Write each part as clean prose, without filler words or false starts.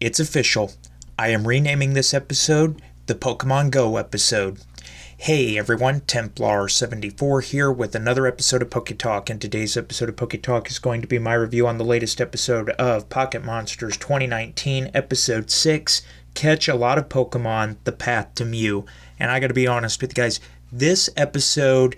It's official. I am renaming this episode the Pokemon Go episode. Hey everyone, Templar74 here with another episode of Poke Talk, and today's episode of Poke Talk is going to be my review on the latest episode of Pocket Monsters 2019, Episode 6, Catch a Lot of Pokemon, The Path to Mew. And I gotta be honest with you guys, this episode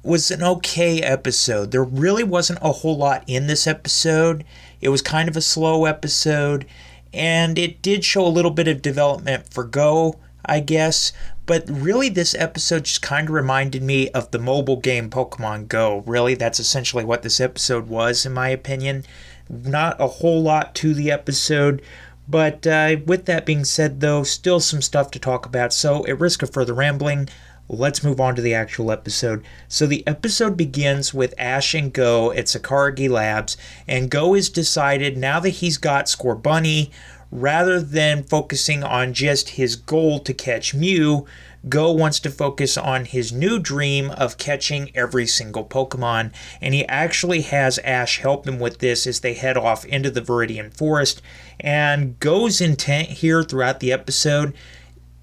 was an okay episode. There really wasn't a whole lot in this episode. It was kind of a slow episode, and it did show a little bit of development for Go, I guess. But really, this episode just kind of reminded me of the mobile game Pokemon Go. Really, that's essentially what this episode was, in my opinion. Not a whole lot to the episode. But with that being said, though, still some stuff to talk about. So, at risk of further rambling, let's move on to the actual episode. So the episode begins with Ash and Go at Sakuragi Labs, and Go has decided now that he's got Scorbunny, rather than focusing on just his goal to catch Mew, Go wants to focus on his new dream of catching every single Pokemon, and he actually has Ash help him with this as they head off into the Viridian Forest. And Go's intent here throughout the episode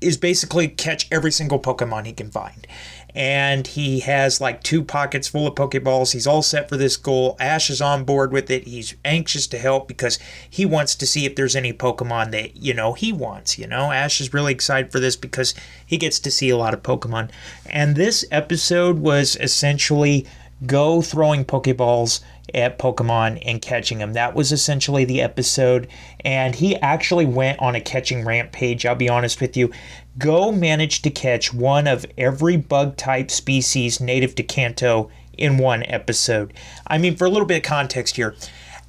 is basically catch every single Pokemon he can find. And he has like 2 pockets full of Pokeballs. He's all set for this goal. Ash is on board with it. He's anxious to help because he wants to see if there's any Pokemon that, he wants. Ash is really excited for this because he gets to see a lot of Pokemon. And this episode was essentially Go throwing Pokeballs at Pokemon and catching them. That was essentially the episode, and he actually went on a catching rampage. I'll be honest with you. Go managed to catch one of every bug-type species native to Kanto in one episode. I mean, for a little bit of context here,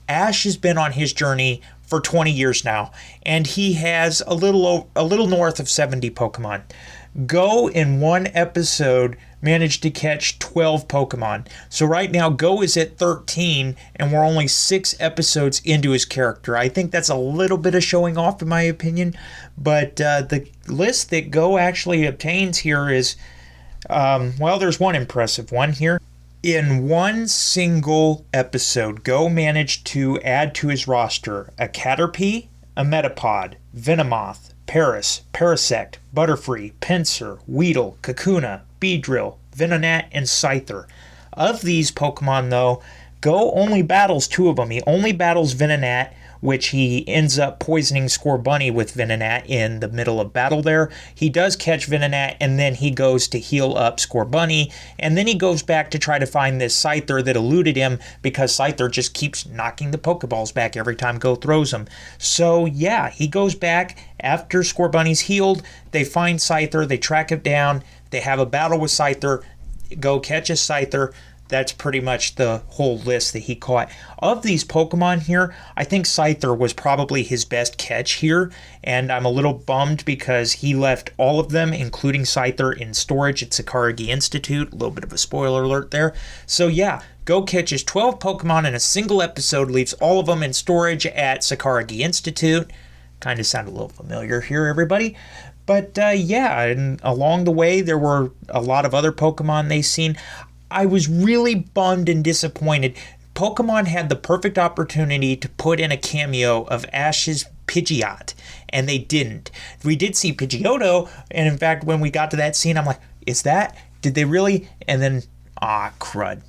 Ash has been on his journey for 20 years now, and he has a little north of 70 Pokemon. Go in one episode managed to catch 12 Pokemon. So right now, Go is at 13, and we're only 6 episodes into his character. I think that's a little bit of showing off, in my opinion. But the list that Go actually obtains here is, there's one impressive one here. In one single episode, Go managed to add to his roster a Caterpie, a Metapod, Venomoth, Paris, Parasect, Butterfree, Pinsir, Weedle, Kakuna, Beedrill, Venonat, and Scyther. Of these Pokemon, though, Go only battles 2 of them. He only battles Venonat, which he ends up poisoning Scorbunny with Venonat in the middle of battle there. He does catch Venonat, and then he goes to heal up Scorbunny, and then he goes back to try to find this Scyther that eluded him because Scyther just keeps knocking the Pokeballs back every time Go throws them. So yeah, he goes back after Scorbunny's healed. They find Scyther, they track it down, they have a battle with Scyther, Go catches Scyther. That's pretty much the whole list that he caught. Of these Pokemon here, I think Scyther was probably his best catch here, and I'm a little bummed because he left all of them, including Scyther, in storage at Sakuragi Institute. A little bit of a spoiler alert there. So yeah, Go catches 12 Pokemon in a single episode, leaves all of them in storage at Sakuragi Institute. Kind of sound a little familiar here, everybody. But and along the way, there were a lot of other Pokemon they've seen. I was really bummed and disappointed. Pokemon had the perfect opportunity to put in a cameo of Ash's Pidgeot, and they didn't. We did see Pidgeotto, and in fact, when we got to that scene, I'm like, did they really? And then, crud.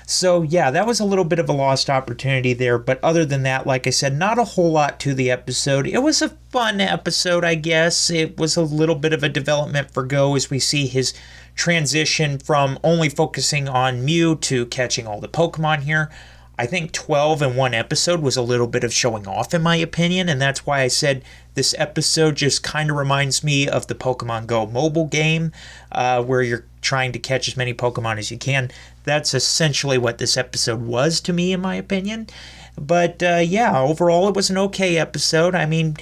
So yeah, that was a little bit of a lost opportunity there, but other than that, like I said, not a whole lot to the episode. It was a fun episode, I guess. It was a little bit of a development for Go as we see his transition from only focusing on Mew to catching all the Pokemon here. I think 12 in one episode was a little bit of showing off, in my opinion, and that's why I said this episode just kind of reminds me of the Pokemon Go mobile game, where you're trying to catch as many Pokemon as you can. That's essentially what this episode was to me, in my opinion. But overall, it was an okay episode. I mean,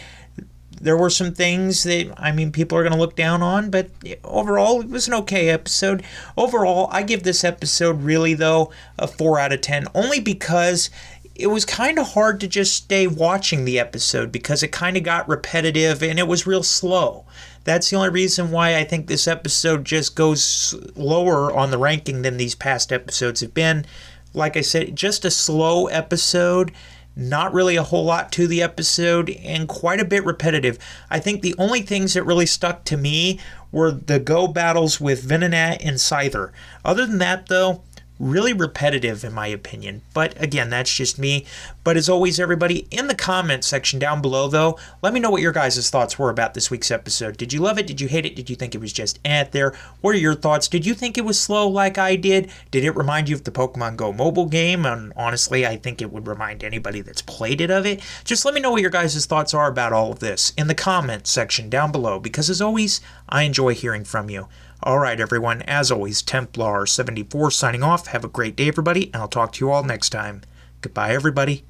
there were some things that, people are going to look down on, but overall, it was an okay episode. Overall, I give this episode really, though, a 4 out of 10, only because it was kind of hard to just stay watching the episode because it kind of got repetitive and it was real slow. That's the only reason why I think this episode just goes lower on the ranking than these past episodes have been. Like I said, just a slow episode. Not really a whole lot to the episode and quite a bit repetitive. I think the only things that really stuck to me were the Go battles with Venonat and Scyther. Other than that, though, really repetitive in my opinion. But again, that's just me. But as always, everybody, in the comment section down below, though, let me know what your guys' thoughts were about this week's episode. Did you love it? Did you hate it? Did you think it was just there? What are your thoughts? Did you think it was slow like I did? Did it remind you of the Pokemon Go mobile game? And honestly, I think it would remind anybody that's played it of it. Just let me know what your guys' thoughts are about all of this in the comment section down below, because as always, I enjoy hearing from you. Alright everyone, as always, Templar74 signing off. Have a great day everybody, and I'll talk to you all next time. Goodbye everybody.